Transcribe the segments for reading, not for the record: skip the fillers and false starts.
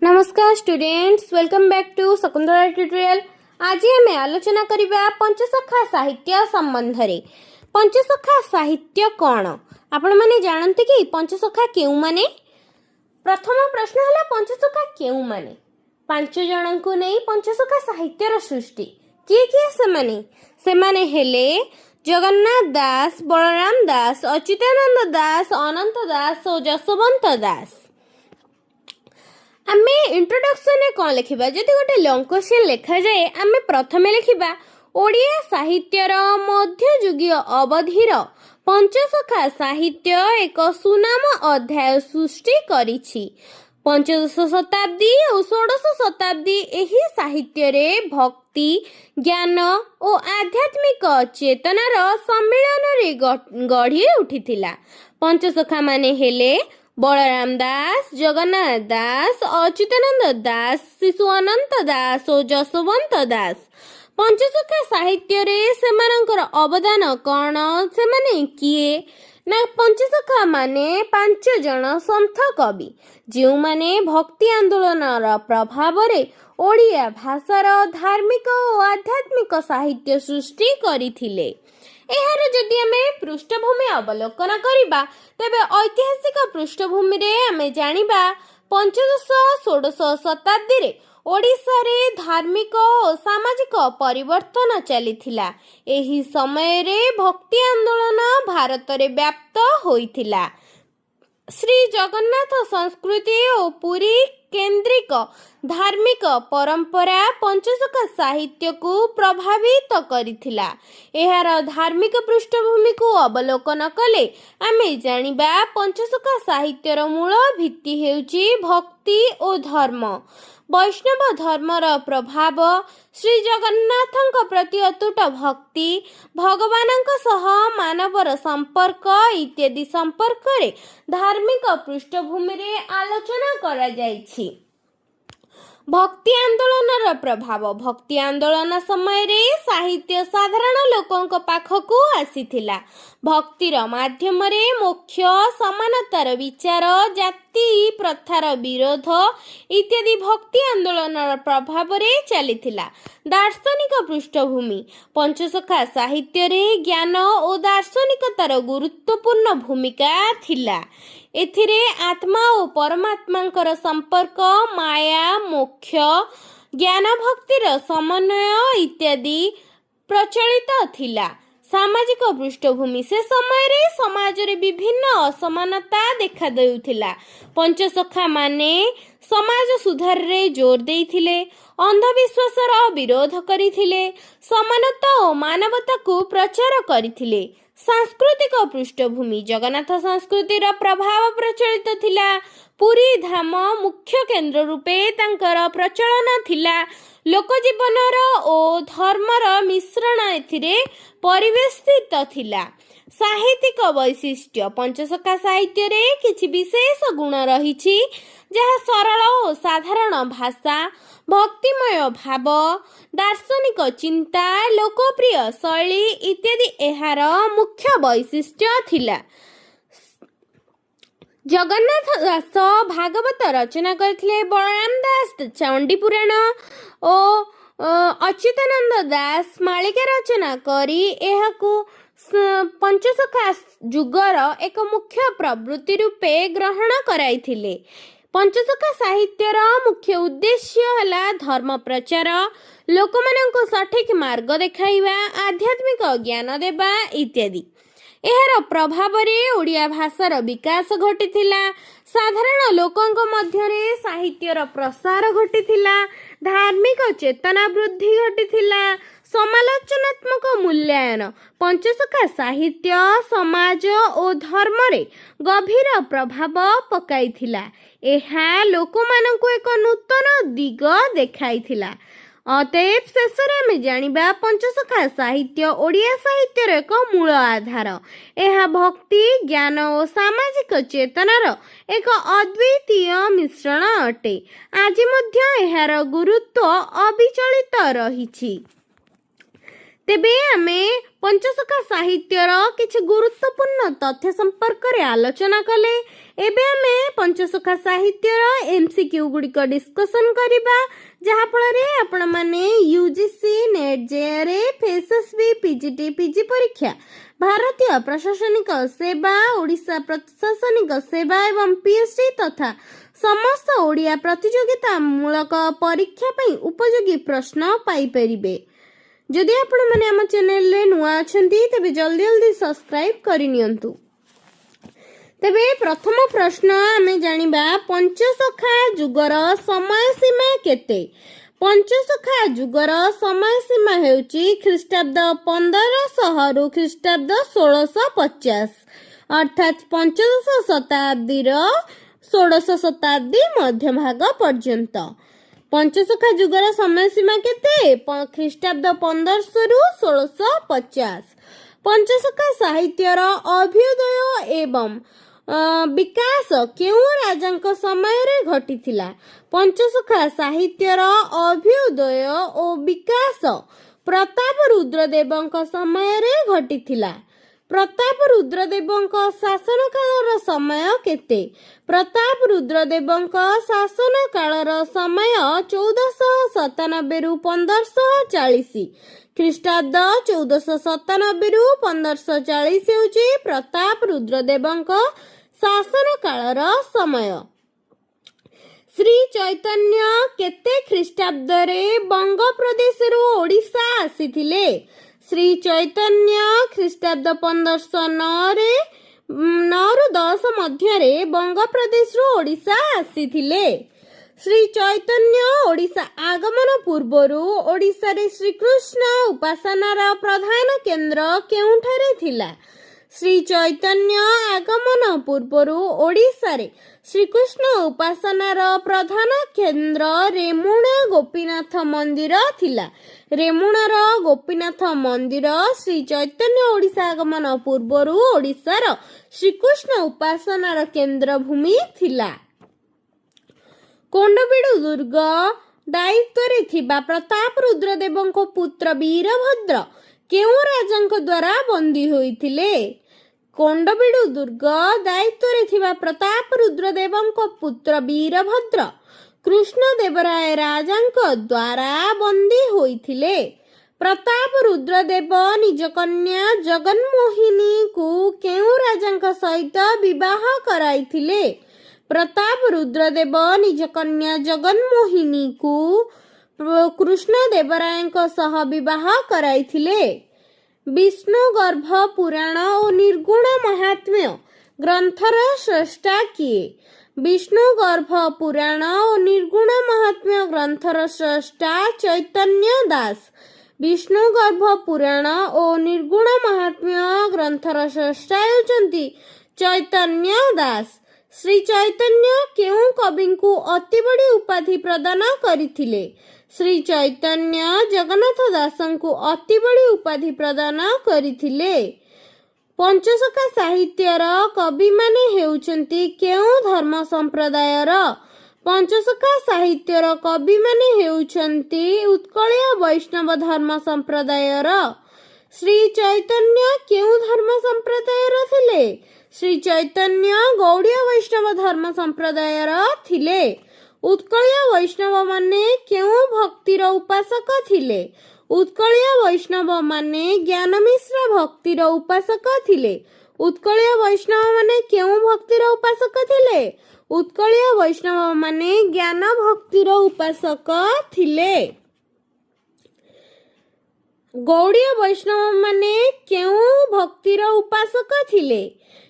नमस्कार students, welcome back to Shakuntala tutorial. आज आम आलोचना करबा पंचसखा साहित्य संबंध रे। पंचसखा साहित्य कौन आपण माने जानते कि पंचसखा केउ माने? प्रथम प्रश्न है पंचसखा केउ माने? 5 जन को नहीं पंचसखा साहित्यर सृष्टि किए किए से माने हेले जगन्नाथ दास, बलराम दास, अच्युतानंद दास, अनंत दास और जसवंत दास। आमे इंट्रोडक्शन रे कौन लिखिबा? जदि गोटे लॉन्ग क्वेश्चन लिखा जाए आमे प्रथमे लिखिबा ओडिया साहित्यर मध्ययुगीय अवधिर पंचसखा साहित्य एक सुनाम अध्याय सृष्टि करिछि। पंचदश शताब्दी और षोडश शताब्दी एही साहित्य रे भक्ति, ज्ञान और आध्यात्मिक चेतनार सम्मिलन रे गढ़ी उठिथिला। पंचसखा माने हेले बलराम दास, जगन्नाथ दास, अच्युतानंद दास, शिशु अनंत दास और जसवंत दास। पंचसखा साहित्य रे सेमानंकर अवदान कौन? सेमाने किए ना पंचसखा माने 5 जन संथ कवि जो माने भक्ति आंदोलन प्रभाव रे ओडिया भाषार धार्मिक और आध्यात्मिक साहित्य सृष्टि करिथिले। एहार जदि आमे पृष्ठभूमि अवलोकन करिबा तेबे ऐतिहासिक पृष्ठभूमि रे आमे जानिबा पंचदश षोडश शताब्दी रे ओडिशा रे धार्मिक और सामाजिक परिवर्तन चलीथिला। एही समय रे भक्ति आंदोलन भारत रे व्याप्त होइथिला। श्री जगन्नाथ संस्कृति और पुरी केंद्रिक धार्मिक परंपरा पंचसखा साहित्य को प्रभावित करिथिला। एहार धार्मिक पृष्ठभूमि को अवलोकन कले आमे जानिबा पंचसखा साहित्यर मूल भित्ति हेउची भक्ति और धर्म। वैष्णव धर्मर प्रभाव, श्री जगन्नाथଙ୍କ प्रति अतुट भक्ति, भगवानଙ୍କ सह मानवर संपर्क इत्यादि संपर्क रे धार्मिक पृष्ठभूमि रे आलोचना करा जायछि। भक्ति आंदोलन प्रभाव, भक्ति आंदोलन समय रे साहित्य साधारण लोकंक पाखकू आसीथिला। भक्तिर माध्यम रे मोक्ष, समानतार विचार, जाति प्रथार विरोध इत्यादि भक्ति आंदोलन प्रभाव रे चलीथिला। दार्शनिक पृष्ठभूमि, पंचसखा साहित्य रे ज्ञान और दार्शनिकतार गुरुत्वपूर्ण भूमिका थिला। एथिरे आत्मा और परमात्मांकर संपर्क, माया, मोक्ष, ज्ञान भक्तिर समन्वय इत्यादि प्रचलित थिला। सामाजिक पृष्ठभूमि, से समय रे समाज रे विभिन्न असमानता देखा देउथिला। पंचसखा माने समाज सुधार रे जोर देइथिले, अंधविश्वासर विरोध करिथिले, समानता और मानवता को प्रचार करिथिले। सांस्कृतिक पृष्ठभूमि, जगन्नाथ संस्कृतिर प्रभाव प्रचलित थिला। पुरी धाम मुख्य केंद्र रूपे तांकर प्रचलन थिला। लोकजीवनर और धर्मर मिश्रण एथिरे परिवेशित थिला। साहित्यिक वैशिष्ट्य, पंचसखा साहित्य रे किछि विशेष गुण रहिछि जहा सरल और साधारण भाषा, भक्तिमय भाव, दार्शनिक चिंता, लोकप्रिय शैली इत्यादि एहार मुख्य वैशिष्ट्य थिला। जगन्नाथ दास भागवत रचना करथिले, बलराम दास चंडी पुराण और अच्युतानंद दास मालिका रचना करी एहाकू पंचसखा जुगर एक मुख्य प्रवृत्ति रूपे ग्रहण कराइथिले। पंचसखा साहित्यर मुख्य उद्देश्य हला धर्म प्रचार, लोकमानंको सठिक मार्ग देखाइबा, आध्यात्मिक ज्ञान देबा इत्यादि। एहार प्रभाव रे ओडिया भाषार विकास घटिथिला। साधारण लोकंक मध्यरे साहित्यर प्रसार घटिथिला। धार्मिक चेतना वृद्धि घटिथिला। समालोचनात्मक मूल्यांकन, पंचसखा साहित्य समाज और धर्म रे गभीर प्रभाव पकाइथिला। एहा लोकमानंको एक नूतन दिग देखाइथिला। अतएव शेषरे आमे जानिबा पंचसखा साहित्य ओडिया साहित्यर एक मूल आधार। एहा भक्ति, ज्ञान और सामाजिक चेतनार एक अद्वितीय मिश्रण अटे। आज मध्य एहार गुरुत्व अविचलित रहिछि। ତେବେ ଆମେ ପଞ୍ଚସଖା ସାହିତ୍ୟର କିଛି ଗୁରୁତ୍ୱପୂର୍ଣ୍ଣ ତଥ୍ୟ ସମ୍ପର୍କରେ ଆଲୋଚନା କଲେ। ଏବେ ଆମେ ପଞ୍ଚସଖା ସାହିତ୍ୟର MCQ ଗୁଡ଼ିକ ଡିସ୍କସନ୍ କରିବା, ଯାହାଫଳରେ ଆପଣମାନେ UGC, net, JRF, SSB, PGT, PG ପରୀକ୍ଷା, ଭାରତୀୟ ପ୍ରଶାସନିକ ସେବା, ଓଡ଼ିଶା ପ୍ରଶାସନିକ ସେବା ଏବଂ PhD ତଥା ସମସ୍ତ ଓଡ଼ିଆ ପ୍ରତିଯୋଗିତା ମୂଳକ ପରୀକ୍ଷା ପାଇଁ ଉପଯୋଗୀ ପ୍ରଶ୍ନ ପାଇପାରିବେ। ଯଦି ଆପଣମାନେ ଆମ ଚ୍ୟାନେଲରେ ନୂଆ ଅଛନ୍ତି ତେବେ ଜଲ୍ଦି ସବସ୍କ୍ରାଇବ୍ କରିନିଅନ୍ତୁ। ତେବେ ପ୍ରଥମ ପ୍ରଶ୍ନ ଆମେ ଜାଣିବା, ପଞ୍ଚସଖା ଯୁଗର ସମୟ ସୀମା କେତେ? ପଞ୍ଚସଖା ଯୁଗର ସମୟ ସୀମା ହେଉଛି ଖ୍ରୀଷ୍ଟାବ୍ଦ 1500 ରୁ ଖ୍ରୀଷ୍ଟାବ୍ଦ 1650, ଅର୍ଥାତ୍ ପଞ୍ଚଦଶ ଶତାବ୍ଦୀର ଷୋଡ଼ଶ ଶତାବ୍ଦୀ ମଧ୍ୟଭାଗ ପର୍ଯ୍ୟନ୍ତ। ପଞ୍ଚସଖା ଯୁଗର ସମୟ ସୀମା କେତେ? ଖ୍ରୀଷ୍ଟାବ୍ଦ 1500 ରୁ 1650। ପଞ୍ଚସଖା ସାହିତ୍ୟର ଅଭ୍ୟୁଦୟ ଏବଂ ବିକାଶ କେଉଁ ରାଜାଙ୍କ ସମୟରେ ଘଟିଥିଲା? ପଞ୍ଚସଖା ସାହିତ୍ୟର ଅଭ୍ୟୁଦୟ ଓ ବିକାଶ ପ୍ରତାପ ରୁଦ୍ରଦେବଙ୍କ ସମୟରେ ଘଟିଥିଲା। ପ୍ରତାପ ରୁଦ୍ରଦେବଙ୍କ ଶାସନ କାଳର ସମୟ କେତେ? ପ୍ରତାପ ରୁଦ୍ରଦେବଙ୍କ ଶାସନ କାଳର ସମୟ 1497 ରୁ 1540। ଖ୍ରୀଷ୍ଟାବ୍ଦ 1497 ରୁ 1540 ହେଉଛି ପ୍ରତାପ ରୁଦ୍ରଦେବଙ୍କ ଶାସନ କାଳର ସମୟ। ଶ୍ରୀ ଚୈତନ୍ୟ କେତେ ଖ୍ରୀଷ୍ଟାବ୍ଦରେ ବଙ୍ଗ ପ୍ରଦେଶରୁ ଓଡ଼ିଶା ଆସିଥିଲେ? ଶ୍ରୀ ଚୈତନ୍ୟ ଖ୍ରୀଷ୍ଟାବ୍ଦ 1509 ରୁ 10 ମଧ୍ୟରେ ବଙ୍ଗ ପ୍ରଦେଶରୁ ଓଡ଼ିଶା ଆସିଥିଲେ। ଶ୍ରୀ ଚୈତନ୍ୟ ଓଡ଼ିଶା ଆଗମନ ପୂର୍ବରୁ ଓଡ଼ିଶାରେ ଶ୍ରୀକୃଷ୍ଣ ଉପାସନାର ପ୍ରଧାନ କେନ୍ଦ୍ର କେଉଁଠାରେ ଥିଲା? ଶ୍ରୀ ଚୈତନ୍ୟ ଆଗମନ ପୂର୍ବରୁ ଓଡ଼ିଶାରେ ଶ୍ରୀକୃଷ୍ଣ ଉପାସନାର ପ୍ରଧାନ କେନ୍ଦ୍ର ରେମୁଣା ଗୋପୀନାଥ ମନ୍ଦିର ଥିଲା। ରେମୁଣାର ଗୋପୀନାଥ ମନ୍ଦିର ଶ୍ରୀ ଚୈତନ୍ୟ ଓଡ଼ିଶା ଆଗମନ ପୂର୍ବରୁ ଓଡ଼ିଶାର ଶ୍ରୀକୃଷ୍ଣ ଉପାସନାର କେନ୍ଦ୍ରଭୂମି ଥିଲା। କୋଣ୍ଡବିଡୁ ଦୁର୍ଗ ଦାୟିତ୍ୱରେ ଥିବା ପ୍ରତାପ ରୁଦ୍ରଦେବଙ୍କ ପୁତ୍ର ବୀରଭଦ୍ର କେଉଁ ରାଜାଙ୍କ ଦ୍ୱାରା ବନ୍ଦୀ ହୋଇଥିଲେ? କୋଣ୍ଡବିଡୁ ଦୁର୍ଗ ଦାୟିତ୍ୱରେ ଥିବା ପ୍ରତାପ ରୁଦ୍ରଦେବଙ୍କ ପୁତ୍ର ବୀରଭଦ୍ର କୃଷ୍ଣଦେବରାୟ ରାଜାଙ୍କ ଦ୍ୱାରା ବନ୍ଦୀ ହୋଇଥିଲେ। ପ୍ରତାପ ରୁଦ୍ରଦେବ ନିଜ କନ୍ୟା ଜଗନ୍ମୋହିନୀକୁ କେଉଁ ରାଜାଙ୍କ ସହିତ ବିବାହ କରାଇଥିଲେ? ପ୍ରତାପ ରୁଦ୍ରଦେବ ନିଜ କନ୍ୟା ଜଗନ୍ମୋହିନୀକୁ କୃଷ୍ଣଦେବରାୟଙ୍କ ସହ ବିବାହ କରାଇଥିଲେ। ବିଷ୍ଣୁଗର୍ଭ ପୁରାଣ ଓ ନିର୍ଗୁଣ ମହାତ୍ମ୍ୟ ଗ୍ରନ୍ଥର ସ୍ରଷ୍ଟା କିଏ? ବିଷ୍ଣୁଗର୍ଭ ପୁରାଣ ଓ ନିର୍ଗୁଣ ମହାତ୍ମ୍ୟ ଗ୍ରନ୍ଥର ସ୍ରଷ୍ଟା ଚୈତନ୍ୟ ଦାସ। ବିଷ୍ଣୁଗର୍ଭ ପୁରାଣ ଓ ନିର୍ଗୁଣ ମହାତ୍ମ୍ୟ ଗ୍ରନ୍ଥର ସ୍ରଷ୍ଟା ହେଉଛନ୍ତି ଚୈତନ୍ୟ ଦାସ। ଶ୍ରୀ ଚୈତନ୍ୟ କେଉଁ କବିଙ୍କୁ ଅତିବଡ଼ି ଉପାଧି ପ୍ରଦାନ କରିଥିଲେ? ଶ୍ରୀ ଚୈତନ୍ୟ ଜଗନ୍ନାଥ ଦାସଙ୍କୁ ଅତିବଡ଼ି ଉପାଧି ପ୍ରଦାନ କରିଥିଲେ। ପଞ୍ଚସଖା ସାହିତ୍ୟର କବିମାନେ ହେଉଛନ୍ତି କେଉଁ ଧର୍ମ ସମ୍ପ୍ରଦାୟର? ପଞ୍ଚସଖା ସାହିତ୍ୟର କବିମାନେ ହେଉଛନ୍ତି ଉତ୍କଳୀୟ ବୈଷ୍ଣବ ଧର୍ମ ସମ୍ପ୍ରଦାୟର। ଶ୍ରୀ ଚୈତନ୍ୟ କେଉଁ ଧର୍ମ ସମ୍ପ୍ରଦାୟର ଥିଲେ? ଶ୍ରୀ ଚୈତନ୍ୟ ଗୌଡ଼ୀୟ ବୈଷ୍ଣବ ଧର୍ମ ସମ୍ପ୍ରଦାୟର ଥିଲେ। ଉତ୍କଳୀୟ ବୈଷ୍ଣବମାନେ କେଉଁ ଭକ୍ତିର ଉପାସକ ଥିଲେ? ଉତ୍କଳୀୟ ବୈଷ୍ଣବମାନେ ଜ୍ଞାନମିଶ୍ର ଭକ୍ତିର ଉପାସକ ଥିଲେ। ଉତ୍କଳୀୟ ବୈଷ୍ଣବମାନେ କେଉଁ ଭକ୍ତିର ଉପାସକ ଥିଲେ? ଉତ୍କଳୀୟ ବୈଷ୍ଣବମାନେ ଜ୍ଞାନ ଭକ୍ତିର ଉପାସକ ଥିଲେ। ଗୌଡ଼ୀୟ ବୈଷ୍ଣବମାନେ କେଉଁ ଭକ୍ତିର ଉପାସକ ଥିଲେ?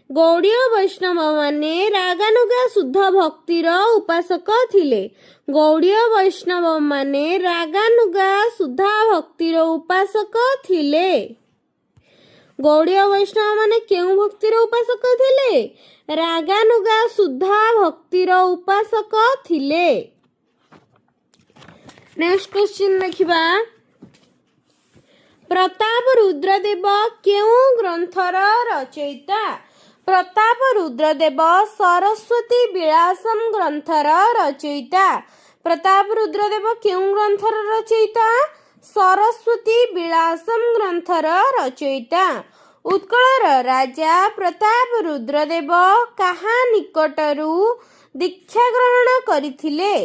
ଗୌଡ଼ୀୟ ବୈଷ୍ଣବମାନେ ରାଗାନୁଗା ଶୁଦ୍ଧ ଭକ୍ତିର ଉପାସକ ଥିଲେ। ଗୌଡ଼ୀୟ ବୈଷ୍ଣବମାନେ ରାଗାନୁଗା ଶୁଦ୍ଧ ଭକ୍ତିର ଉପାସକ ଥିଲେ। ଗୌଡ଼ୀୟ ବୈଷ୍ଣବମାନେ କେଉଁ ଭକ୍ତିର ଉପାସକ ଥିଲେ? ରାଗାନୁଗା ଶୁଦ୍ଧ ଭକ୍ତିର ଉପାସକ ଥିଲେ। ନେକ୍ସଟ କ୍ୱେଶ୍ଚିନ୍ ଦେଖିବା, ପ୍ରତାପ ରୁଦ୍ରଦେବ କେଉଁ ଗ୍ରନ୍ଥର ରଚୟିତା? ପ୍ରତାପ ରୁଦ୍ରଦେବ ସରସ୍ୱତୀ ବିଳାସମ୍ ଗ୍ରନ୍ଥର ରଚୟିତା। ପ୍ରତାପ ରୁଦ୍ରଦେବ କେଉଁ ଗ୍ରନ୍ଥର ରଚୟିତା? ସରସ୍ୱତୀ ବିଳାସମ୍ ଗ୍ରନ୍ଥର ରଚୟିତା। ଉତ୍କଳର ରାଜା ପ୍ରତାପ ରୁଦ୍ରଦେବ କାହା ନିକଟରୁ ଦୀକ୍ଷା ଗ୍ରହଣ କରିଥିଲେ?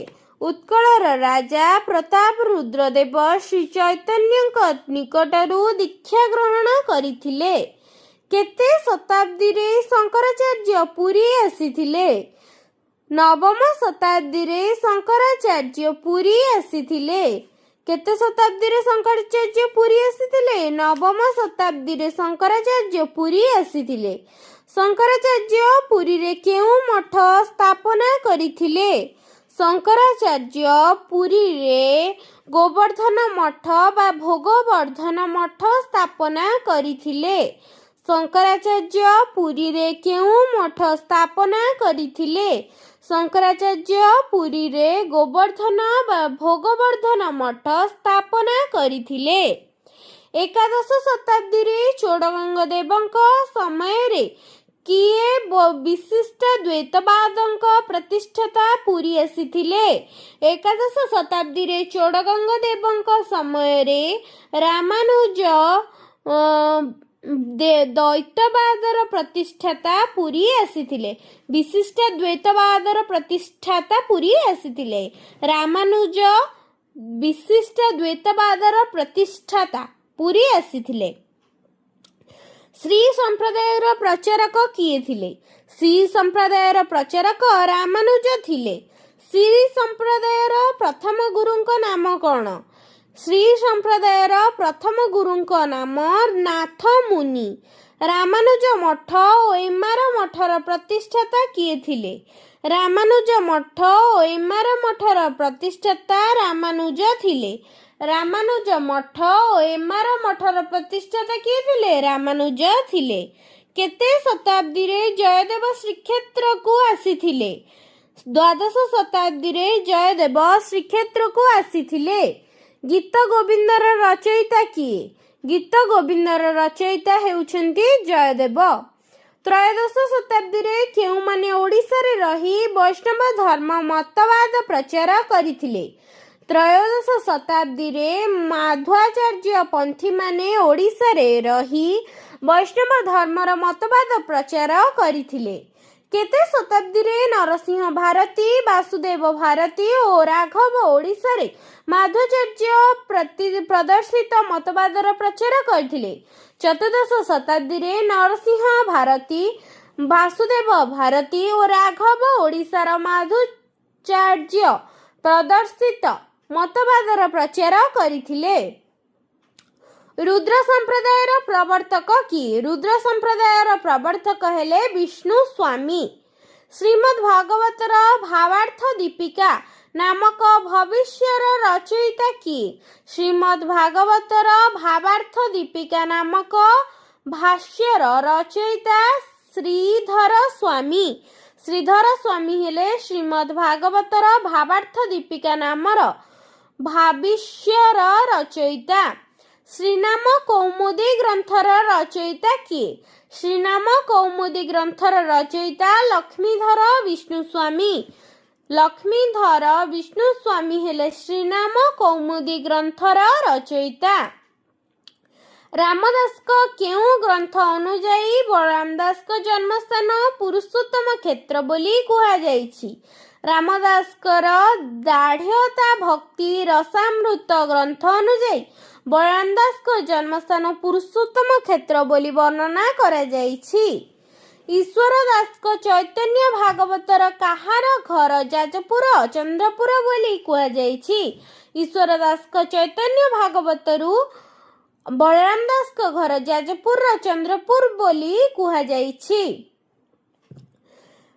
ଉତ୍କଳର ରାଜା ପ୍ରତାପ ରୁଦ୍ରଦେବ ଶ୍ରୀ ଚୈତନ୍ୟଙ୍କ ନିକଟରୁ ଦୀକ୍ଷା ଗ୍ରହଣ କରିଥିଲେ। କେତେ ଶତାବ୍ଦୀରେ ଶଙ୍କରାଚାର୍ଯ୍ୟ ପୁରୀ ଆସିଥିଲେ? ନବମ ଶତାବ୍ଦୀରେ ଶଙ୍କରାଚାର୍ଯ୍ୟ ପୁରୀ ଆସିଥିଲେ। କେତେ ଶତାବ୍ଦୀରେ ଶଙ୍କରାଚାର୍ଯ୍ୟ ପୁରୀ ଆସିଥିଲେ? ନବମ ଶତାବ୍ଦୀରେ ଶଙ୍କରାଚାର୍ଯ୍ୟ ପୁରୀ ଆସିଥିଲେ। ଶଙ୍କରାଚାର୍ଯ୍ୟ ପୁରୀରେ କେଉଁ ମଠ ସ୍ଥାପନା କରିଥିଲେ? ଶଙ୍କରାଚାର୍ଯ୍ୟ ପୁରୀରେ ଗୋବର୍ଦ୍ଧନ ମଠ ବା ଭୋଗବର୍ଦ୍ଧନ ମଠ ସ୍ଥାପନା କରିଥିଲେ। ଶଙ୍କରାଚାର୍ଯ୍ୟ ପୁରୀରେ କେଉଁ ମଠ ସ୍ଥାପନା କରିଥିଲେ? ଶଙ୍କରାଚାର୍ଯ୍ୟ ପୁରୀରେ ଗୋବର୍ଦ୍ଧନ ବା ଭୋଗବର୍ଦ୍ଧନ ମଠ ସ୍ଥାପନା କରିଥିଲେ। ଏକାଦଶ ଶତାବ୍ଦୀରେ ଚୋଡ଼ଗଙ୍ଗଦେବଙ୍କ ସମୟରେ କିଏ ବିଶିଷ୍ଟ ଦ୍ୱୈତବାଦଙ୍କ ପ୍ରତିଷ୍ଠାତା ପୁରୀ ଆସିଥିଲେ? ଏକାଦଶ ଶତାବ୍ଦୀରେ ଚୋଡ଼ଗଙ୍ଗଦେବଙ୍କ ସମୟରେ ରାମାନୁଜ ଦ୍ୱୈତବାଦର ପ୍ରତିଷ୍ଠାତା ପୁରୀ ଆସିଥିଲେ। ବିଶିଷ୍ଟ ଦ୍ୱୈତବାଦର ପ୍ରତିଷ୍ଠାତା ପୁରୀ ଆସିଥିଲେ। ରାମାନୁଜ ବିଶିଷ୍ଟ ଦ୍ୱୈତବାଦର ପ୍ରତିଷ୍ଠାତା ପୁରୀ ଆସିଥିଲେ। ଶ୍ରୀ ସମ୍ପ୍ରଦାୟର ପ୍ରଚାରକ କିଏ ଥିଲେ? ଶ୍ରୀ ସମ୍ପ୍ରଦାୟର ପ୍ରଚାରକ ରାମାନୁଜ ଥିଲେ। ଶ୍ରୀ ସମ୍ପ୍ରଦାୟର ପ୍ରଥମ ଗୁରୁଙ୍କ ନାମ କ'ଣ? ଶ୍ରୀ ସମ୍ପ୍ରଦାୟର ପ୍ରଥମ ଗୁରୁଙ୍କ ନାମ ନାଥ ମୁନି। ରାମାନୁଜ ମଠ ଓ ଏମାର ମଠର ପ୍ରତିଷ୍ଠାତା କିଏ ଥିଲେ? ରାମାନୁଜ ମଠ ଓ ଏମାର ମଠର ପ୍ରତିଷ୍ଠାତା ରାମାନୁଜ ଥିଲେ। ରାମାନୁଜ ମଠ ଓ ଏମାର ମଠର ପ୍ରତିଷ୍ଠାତା କିଏ ଥିଲେ? ରାମାନୁଜ ଥିଲେ। କେତେ ଶତାବ୍ଦୀରେ ଜୟଦେବ ଶ୍ରୀକ୍ଷେତ୍ରକୁ ଆସିଥିଲେ? ଦ୍ୱାଦଶ ଶତାବ୍ଦୀରେ ଜୟଦେବ ଶ୍ରୀକ୍ଷେତ୍ରକୁ ଆସିଥିଲେ। ଗୀତ ଗୋବିନ୍ଦର ରଚୟିତା କିଏ? ଗୀତ ଗୋବିନ୍ଦର ରଚୟିତା ହେଉଛନ୍ତି ଜୟଦେବ। ତ୍ରୟୋଦଶ ଶତାବ୍ଦୀରେ କେଉଁମାନେ ଓଡ଼ିଶାରେ ରହି ବୈଷ୍ଣବ ଧର୍ମ ମତବାଦ ପ୍ରଚାର କରିଥିଲେ? ତ୍ରୟୋଦଶ ଶତାବ୍ଦୀରେ ମାଧ୍ୱାଚାର୍ଯ୍ୟ ପନ୍ଥୀମାନେ ଓଡ଼ିଶାରେ ରହି ବୈଷ୍ଣବ ଧର୍ମର ମତବାଦ ପ୍ରଚାର କରିଥିଲେ। କେତେ ଶତାବ୍ଦୀରେ ନରସିଂହ ଭାରତୀ, ବାସୁଦେବ ଭାରତୀ ଓ ରାଘବ ଓଡ଼ିଶାରେ ମାଧ୍ୱାଚାର୍ଯ୍ୟ ପ୍ରଦର୍ଶିତ ମତବାଦର ପ୍ରଚାର କରିଥିଲେ? ଚତୁର୍ଦ୍ଦଶ ଶତାବ୍ଦୀରେ ନରସିଂହ ଭାରତୀ, ବାସୁଦେବ ଭାରତୀ ଓ ରାଘବ ଓଡ଼ିଶାର ମାଧ୍ୱାଚାର୍ଯ୍ୟ ପ୍ରଦର୍ଶିତ ମତବାଦର ପ୍ରଚାର କରିଥିଲେ। ରୁଦ୍ର ସମ୍ପ୍ରଦାୟର ପ୍ରବର୍ତ୍ତକ କିଏ? ରୁଦ୍ର ସମ୍ପ୍ରଦାୟର ପ୍ରବର୍ତ୍ତକ ହେଲେ ବିଷ୍ଣୁ ସ୍ୱାମୀ। ଶ୍ରୀମଦ୍ ଭାଗବତର ଭାବାର୍ଥ ଦୀପିକା ନାମକ ଭବିଷ୍ୟର ରଚୟିତା କିଏ? ଶ୍ରୀମଦ୍ ଭାଗବତର ଭାବାର୍ଥ ଦୀପିକା ନାମକ ଭାଷ୍ୟର ରଚୟିତା ଶ୍ରୀଧର ସ୍ୱାମୀ। ଶ୍ରୀଧର ସ୍ୱାମୀ ହେଲେ ଶ୍ରୀମଦ୍ ଭାଗବତର ଭାବାର୍ଥ ଦୀପିକା ନାମର ଭାବିଷ୍ୟର ରଚୟିତା। ଶ୍ରୀନାମ କୌମୁଦୀ ଗ୍ରନ୍ଥର ରଚୟିତା କିଏ? ଶ୍ରୀନାମ କୌମୁଦୀ ଗ୍ରନ୍ଥର ରଚୟିତା ଲକ୍ଷ୍ମୀଧର ବିଷ୍ଣୁସ୍ୱାମୀ। ଲକ୍ଷ୍ମୀଧର ବିଷ୍ଣୁସ୍ୱାମୀ ହେଲେ ଶ୍ରୀନାମ କୌମୁଦୀ ଗ୍ରନ୍ଥର ରଚୟିତା। ରାମଦାସଙ୍କ କେଉଁ ଗ୍ରନ୍ଥ ଅନୁଯାୟୀ ବଳରାମ ଦାସଙ୍କ ଜନ୍ମସ୍ଥାନ ପୁରୁଷୋତ୍ତମ କ୍ଷେତ୍ର ବୋଲି କୁହାଯାଇଛି? ରାମଦାସଙ୍କର ଦାଢ଼୍ୟତା ଭକ୍ତି ରସାମୃତ ଗ୍ରନ୍ଥ ଅନୁଯାୟୀ ବଳରାମ ଦାସଙ୍କ ଜନ୍ମସ୍ଥାନ ପୁରୁଷୋତ୍ତମ କ୍ଷେତ୍ର ବୋଲି ବର୍ଣ୍ଣନା କରାଯାଇଛି। ଈଶ୍ୱର ଦାସଙ୍କ ଚୈତନ୍ୟ ଭାଗବତର କାହାର ଘର ଯାଜପୁର ଚନ୍ଦ୍ରପୁର ବୋଲି କୁହାଯାଇଛି? ଈଶ୍ୱର ଦାସଙ୍କ ଚୈତନ୍ୟ ଭାଗବତରୁ ବଳରାମ ଦାସଙ୍କ ଘର ଯାଜପୁରର ଚନ୍ଦ୍ରପୁର ବୋଲି କୁହାଯାଇଛି।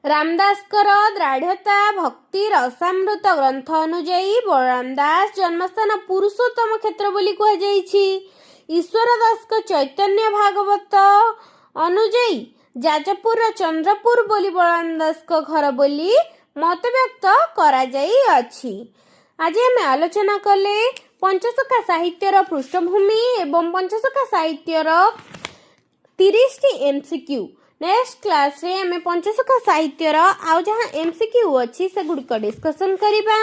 ରାମଦାସଙ୍କର ଦାଢ଼୍ୟତା ଭକ୍ତି ରସାମୃତ ଗ୍ରନ୍ଥ ଅନୁଯାୟୀ ବଳରାମ ଦାସ ଜନ୍ମସ୍ଥାନ ପୁରୁଷୋତ୍ତମ କ୍ଷେତ୍ର ବୋଲି କୁହାଯାଇଛି। ଈଶ୍ୱର ଦାସଙ୍କ ଚୈତନ୍ୟ ଭାଗବତ ଅନୁଯାୟୀ ଯାଜପୁରର ଚନ୍ଦ୍ରପୁର ବୋଲି ବଳରାମ ଦାସଙ୍କ ଘର ବୋଲି ମତବ୍ୟକ୍ତ କରାଯାଇଅଛି। ଆଜି ଆମେ ଆଲୋଚନା କଲେ ପଞ୍ଚସଖା ସାହିତ୍ୟର ପୃଷ୍ଠଭୂମି ଏବଂ ପଞ୍ଚସଖା ସାହିତ୍ୟର 30ଟି MCQ। ନେକ୍ସଟ କ୍ଲାସରେ ଆମେ ପଞ୍ଚସଖା ସାହିତ୍ୟର ଆଉ ଯାହା MCQ ଅଛି ସେଗୁଡ଼ିକ ଡିସ୍କସନ୍ କରିବା।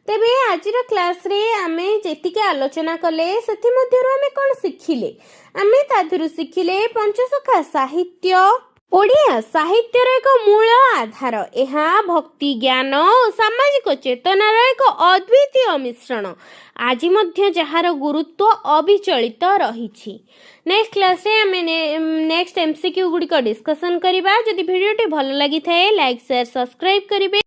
ତେବେ ଆଜିର କ୍ଲାସ୍ରେ ଆମେ ଯେତିକି ଆଲୋଚନା କଲେ ସେଥିମଧ୍ୟରୁ ଆମେ କ'ଣ ଶିଖିଲେ? ଆମେ ତା ଦେହରୁ ଶିଖିଲେ ପଞ୍ଚସଖା ସାହିତ୍ୟ ଓଡ଼ିଆ ସାହିତ୍ୟର ଏକ ମୂଳ ଆଧାର। ଏହା ଭକ୍ତି ଜ୍ଞାନ ଓ ସାମାଜିକ ଚେତନାର ଏକ ଅଦ୍ୱିତୀୟ ମିଶ୍ରଣ। ଆଜି ମଧ୍ୟ ଯାହାର ଗୁରୁତ୍ୱ ଅବିଚଳିତ ରହିଛି। ନେକ୍ସଟ କ୍ଲାସ୍ରେ ଆମେ ନେକ୍ସଟ MCQ ଗୁଡ଼ିକ ଡିସ୍କସନ୍ କରିବା। ଯଦି ଭିଡ଼ିଓଟି ଭଲ ଲାଗିଥାଏ ଲାଇକ୍ ସେୟାର ସବସ୍କ୍ରାଇବ୍ କରିବେ।